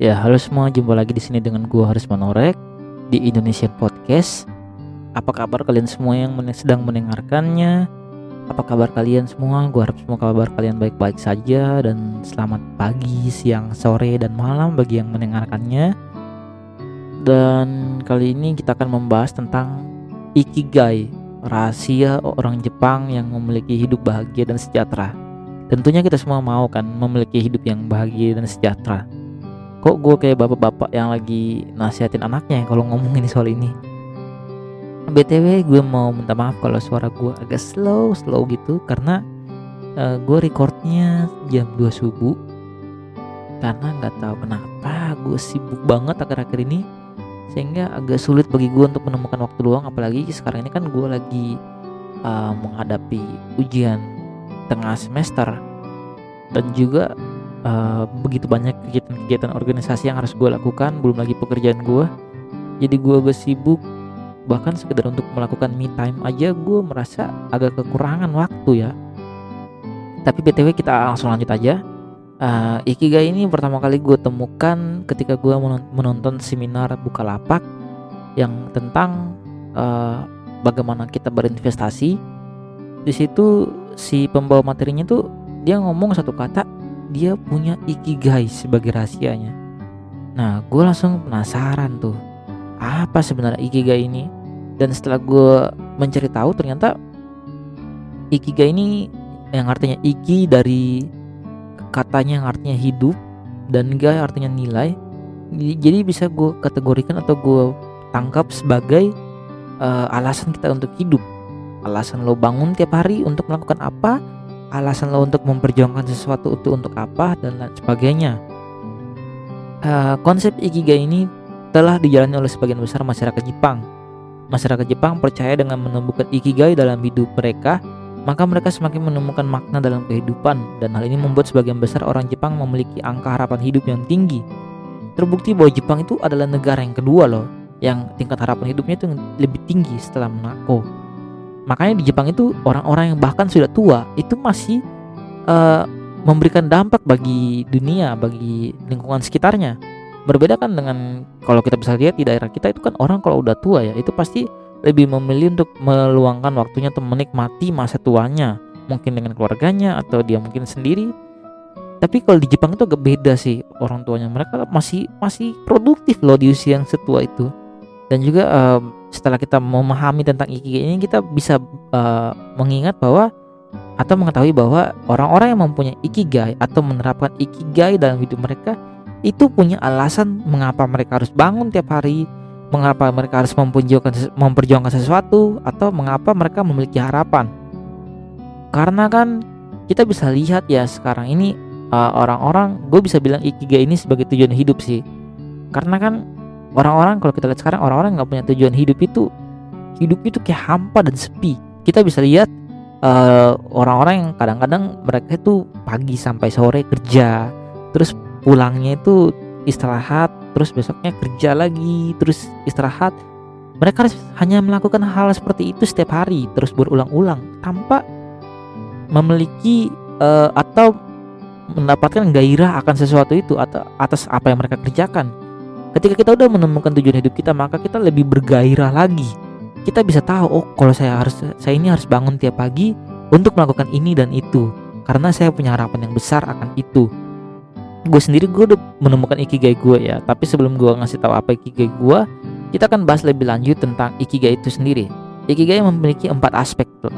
Ya, halo semua, jumpa lagi di sini dengan gua Haris Manorek di Indonesian Podcast. Apa kabar kalian semua yang sedang mendengarkannya? Apa kabar kalian semua? Gua harap semua kabar kalian baik-baik saja dan selamat pagi, siang, sore, dan malam bagi yang mendengarkannya. Dan kali ini kita akan membahas tentang Ikigai, rahasia orang Jepang yang memiliki hidup bahagia dan sejahtera. Tentunya kita semua mau kan memiliki hidup yang bahagia dan sejahtera. Kok gue kayak bapak-bapak yang lagi nasihatin anaknya ya kalau ngomongin soal ini. BTW gue mau minta maaf kalau suara gue agak slow gitu karena gue recordnya jam 2 subuh. Karena nggak tahu kenapa gue sibuk banget akhir-akhir ini, sehingga agak sulit bagi gue untuk menemukan waktu luang. Apalagi sekarang ini kan gue lagi menghadapi ujian tengah semester dan juga begitu banyak kegiatan-kegiatan organisasi yang harus gue lakukan, belum lagi pekerjaan gue. Jadi gue agak sibuk, bahkan sekedar untuk melakukan me time aja gue merasa agak kekurangan waktu ya. Tapi BTW kita langsung lanjut aja. Ikigai ini pertama kali gue temukan ketika gue menonton seminar Bukalapak yang tentang bagaimana kita berinvestasi. Di situ si pembawa materinya tuh dia ngomong satu kata, dia punya Ikigai sebagai rahasianya. Nah, gue langsung penasaran tuh, apa sebenarnya Ikigai ini? Dan setelah gue mencari tahu, ternyata Ikigai ini yang artinya Iki dari katanya yang artinya hidup, dan Gai artinya nilai. Jadi bisa gue kategorikan atau gue tangkap sebagai alasan kita untuk hidup. Alasan lo bangun tiap hari untuk melakukan apa, alasan lo untuk memperjuangkan sesuatu itu untuk apa, dan lain sebagainya. Konsep Ikigai ini telah dijalani oleh sebagian besar masyarakat Jepang. Masyarakat Jepang percaya dengan menemukan Ikigai dalam hidup mereka, maka mereka semakin menemukan makna dalam kehidupan, dan hal ini membuat sebagian besar orang Jepang memiliki angka harapan hidup yang tinggi. Terbukti bahwa Jepang itu adalah negara yang kedua loh, yang tingkat harapan hidupnya itu lebih tinggi setelah Monaco. Makanya di Jepang itu orang-orang yang bahkan sudah tua itu masih memberikan dampak bagi dunia, bagi lingkungan sekitarnya. Berbeda kan dengan kalau kita bisa lihat di daerah kita itu kan orang kalau udah tua ya itu pasti lebih memilih untuk meluangkan waktunya untuk menikmati masa tuanya, mungkin dengan keluarganya atau dia mungkin sendiri. Tapi kalau di Jepang itu agak beda sih, orang tuanya mereka masih produktif loh di usia yang setua itu. Dan juga setelah kita memahami tentang Ikigai ini, kita bisa mengingat bahwa atau mengetahui bahwa orang-orang yang mempunyai Ikigai atau menerapkan Ikigai dalam hidup mereka itu punya alasan mengapa mereka harus bangun tiap hari, mengapa mereka harus memperjuangkan sesuatu, atau mengapa mereka memiliki harapan. Karena kan kita bisa lihat ya sekarang ini orang-orang, gue bisa bilang Ikigai ini sebagai tujuan hidup sih. Karena kan orang-orang kalau kita lihat sekarang, orang-orang nggak punya tujuan hidup itu kayak hampa dan sepi. Kita bisa lihat orang-orang yang kadang-kadang mereka itu pagi sampai sore kerja, terus pulangnya itu istirahat, terus besoknya kerja lagi, terus istirahat. Mereka harus hanya melakukan hal seperti itu setiap hari, terus berulang-ulang tanpa memiliki atau mendapatkan gairah akan sesuatu itu atau atas apa yang mereka kerjakan. Ketika kita udah menemukan tujuan hidup kita, maka kita lebih bergairah lagi. Kita bisa tahu, oh kalau saya ini harus bangun tiap pagi untuk melakukan ini dan itu, karena saya punya harapan yang besar akan itu. Gue sendiri udah menemukan Ikigai gue ya. Tapi sebelum gue ngasih tahu apa Ikigai gue, kita akan bahas lebih lanjut tentang Ikigai itu sendiri. Ikigai memiliki 4 aspek tuh.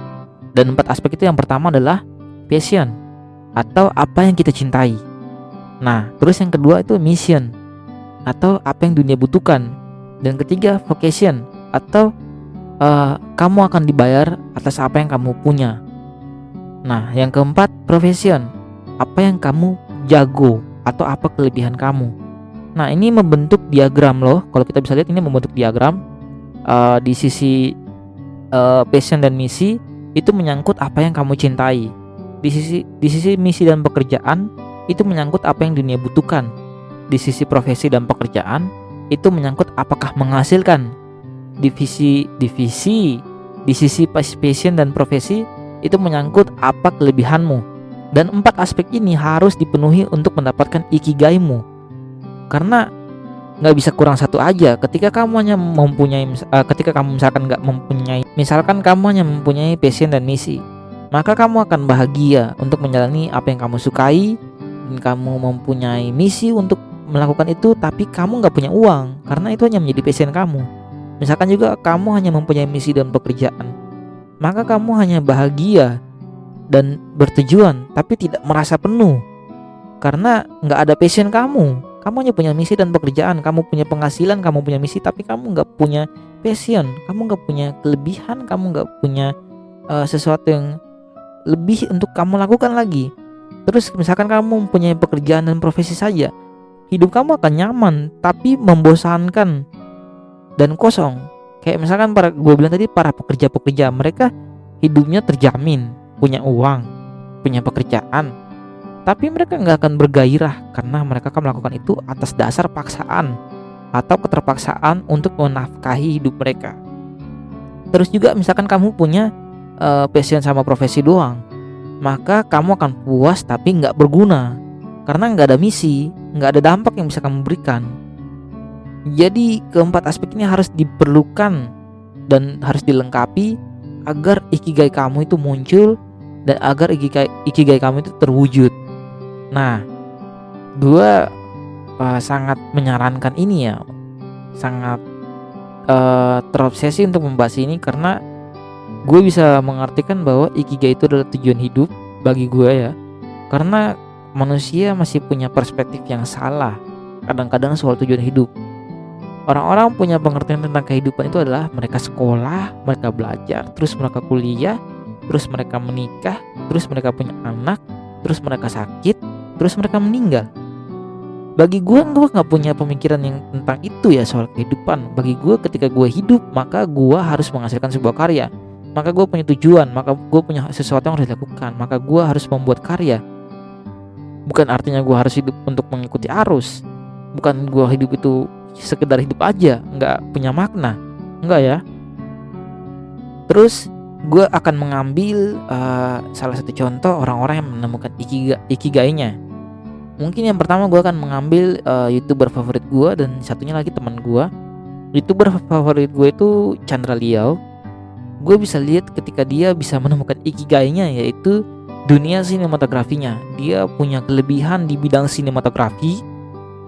Dan 4 aspek itu yang pertama adalah passion atau apa yang kita cintai. Nah, terus yang kedua itu mission atau apa yang dunia butuhkan. Dan ketiga vocation atau kamu akan dibayar atas apa yang kamu punya. Nah, yang keempat profession, apa yang kamu jago atau apa kelebihan kamu. Nah, ini membentuk diagram loh. Kalau kita bisa lihat ini membentuk diagram. Di sisi passion dan misi itu menyangkut apa yang kamu cintai. Di sisi misi dan pekerjaan itu menyangkut apa yang dunia butuhkan. Di sisi profesi dan pekerjaan itu menyangkut apakah menghasilkan. Di sisi passion dan profesi itu menyangkut apa kelebihanmu. Dan 4 aspek ini harus dipenuhi untuk mendapatkan Ikigaimu. karena nggak bisa kurang satu aja. Ketika kamu hanya mempunyai ketika kamu misalkan kamu hanya mempunyai passion dan misi, maka kamu akan bahagia untuk menjalani apa yang kamu sukai, dan kamu mempunyai misi untuk melakukan itu, tapi kamu nggak punya uang karena itu hanya menjadi passion kamu. Misalkan juga kamu hanya mempunyai misi dan pekerjaan, maka kamu hanya bahagia dan bertujuan tapi tidak merasa penuh karena nggak ada passion kamu. Kamu hanya punya misi dan pekerjaan, kamu punya penghasilan, kamu punya misi, tapi kamu nggak punya passion, kamu nggak punya kelebihan, kamu nggak punya sesuatu yang lebih untuk kamu lakukan lagi. Terus misalkan kamu mempunyai pekerjaan dan profesi saja, hidup kamu akan nyaman tapi membosankan dan kosong. Kayak misalkan gue bilang tadi, para pekerja-pekerja, mereka hidupnya terjamin, punya uang, punya pekerjaan, tapi mereka nggak akan bergairah karena mereka akan melakukan itu atas dasar paksaan atau keterpaksaan untuk menafkahi hidup mereka. Terus juga misalkan kamu punya passion sama profesi doang, maka kamu akan puas tapi nggak berguna karena nggak ada misi, nggak ada dampak yang bisa kamu berikan. Jadi keempat aspek ini harus diperlukan dan harus dilengkapi agar ikigai kamu itu muncul dan agar ikigai kamu itu terwujud. Nah, gue sangat menyarankan ini ya, sangat terobsesi untuk membahas ini karena gue bisa mengartikan bahwa ikigai itu adalah tujuan hidup bagi gue ya. Karena manusia masih punya perspektif yang salah kadang-kadang soal tujuan hidup. Orang-orang punya pengertian tentang kehidupan itu adalah mereka sekolah, mereka belajar, terus mereka kuliah, terus mereka menikah, terus mereka punya anak, terus mereka sakit, terus mereka meninggal. Bagi gue gak punya pemikiran yang tentang itu ya soal kehidupan. Bagi gue ketika gue hidup, maka gue harus menghasilkan sebuah karya, maka gue punya tujuan, maka gue punya sesuatu yang harus dilakukan, maka gue harus membuat karya. Bukan artinya gue harus hidup untuk mengikuti arus, bukan gue hidup itu sekedar hidup aja, nggak punya makna, enggak ya. Terus gue akan mengambil salah satu contoh orang-orang yang menemukan ikigainya. Mungkin yang pertama gue akan mengambil YouTuber favorit gue dan satunya lagi teman gue. YouTuber favorit gue itu Chandra Liao. Gue bisa lihat ketika dia bisa menemukan ikigainya, yaitu dunia sinematografinya. Dia punya kelebihan di bidang sinematografi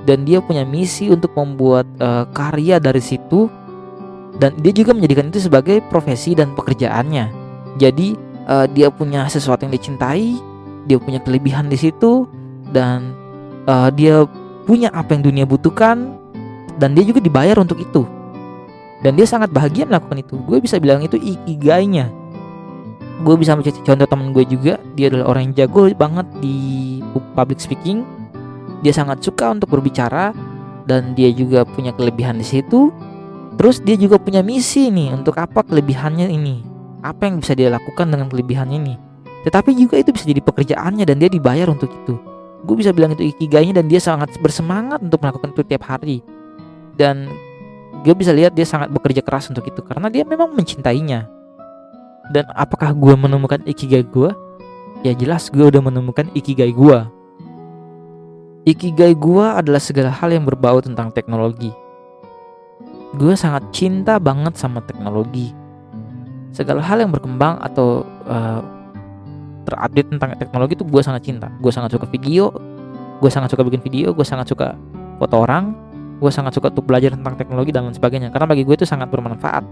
dan dia punya misi untuk membuat karya dari situ, dan dia juga menjadikan itu sebagai profesi dan pekerjaannya. Jadi dia punya sesuatu yang dicintai, dia punya kelebihan di situ, dan dia punya apa yang dunia butuhkan, dan dia juga dibayar untuk itu, dan dia sangat bahagia melakukan itu. Gue bisa bilang itu ikigainya. Gue bisa menjadi contoh temen gue juga, dia adalah orang yang jago banget di public speaking. Dia sangat suka untuk berbicara dan dia juga punya kelebihan di situ. Terus dia juga punya misi nih, untuk apa kelebihannya ini, apa yang bisa dia lakukan dengan kelebihannya ini. Tetapi juga itu bisa jadi pekerjaannya dan dia dibayar untuk itu. Gue bisa bilang itu ikigainya dan dia sangat bersemangat untuk melakukan itu tiap hari. Dan gue bisa lihat dia sangat bekerja keras untuk itu karena dia memang mencintainya. Dan apakah gue menemukan ikigai gue? Ya jelas gue udah menemukan ikigai gue. Ikigai gue adalah segala hal yang berbau tentang teknologi. Gue sangat cinta banget sama teknologi. Segala hal yang berkembang atau terupdate tentang teknologi itu gue sangat cinta. Gue sangat suka video, gue sangat suka bikin video, gue sangat suka foto orang, gue sangat suka untuk belajar tentang teknologi dan lain sebagainya. Karena bagi gue itu sangat bermanfaat.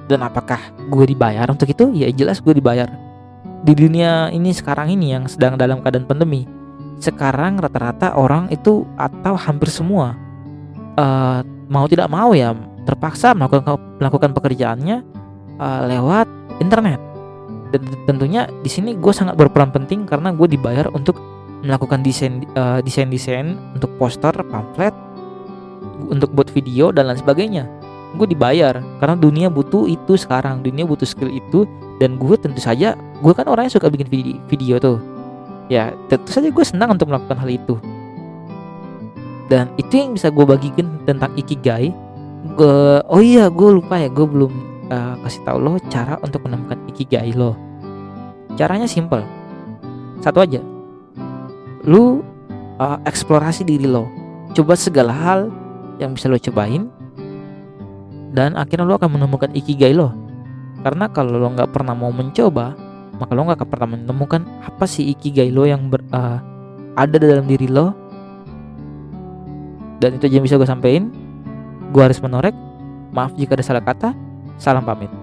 Dan apakah gue dibayar untuk itu? Ya jelas gue dibayar. Di dunia ini sekarang ini yang sedang dalam keadaan pandemi, sekarang rata-rata orang itu atau hampir semua mau tidak mau ya terpaksa melakukan pekerjaannya lewat internet. Dan tentunya di sini gue sangat berperan penting karena gue dibayar untuk melakukan desain untuk poster, pamflet, untuk buat video dan lain sebagainya. Gue dibayar karena dunia butuh itu sekarang, dunia butuh skill itu, dan gue tentu saja, gue kan orangnya suka bikin video tuh. Ya tentu saja gue senang untuk melakukan hal itu. Dan itu yang bisa gue bagikan tentang ikigai. Gue lupa ya, gue belum kasih tahu lo cara untuk menemukan ikigai lo. Caranya simple, satu aja. Lu eksplorasi diri lo. Coba segala hal yang bisa lo cobain, dan akhirnya lo akan menemukan ikigai lo. Karena kalau lo nggak pernah mau mencoba, maka lo nggak akan pernah menemukan apa sih ikigai lo yang ada dalam diri lo. Dan itu aja yang bisa gue sampein. Gue Haris Menorek. Maaf jika ada salah kata. Salam pamit.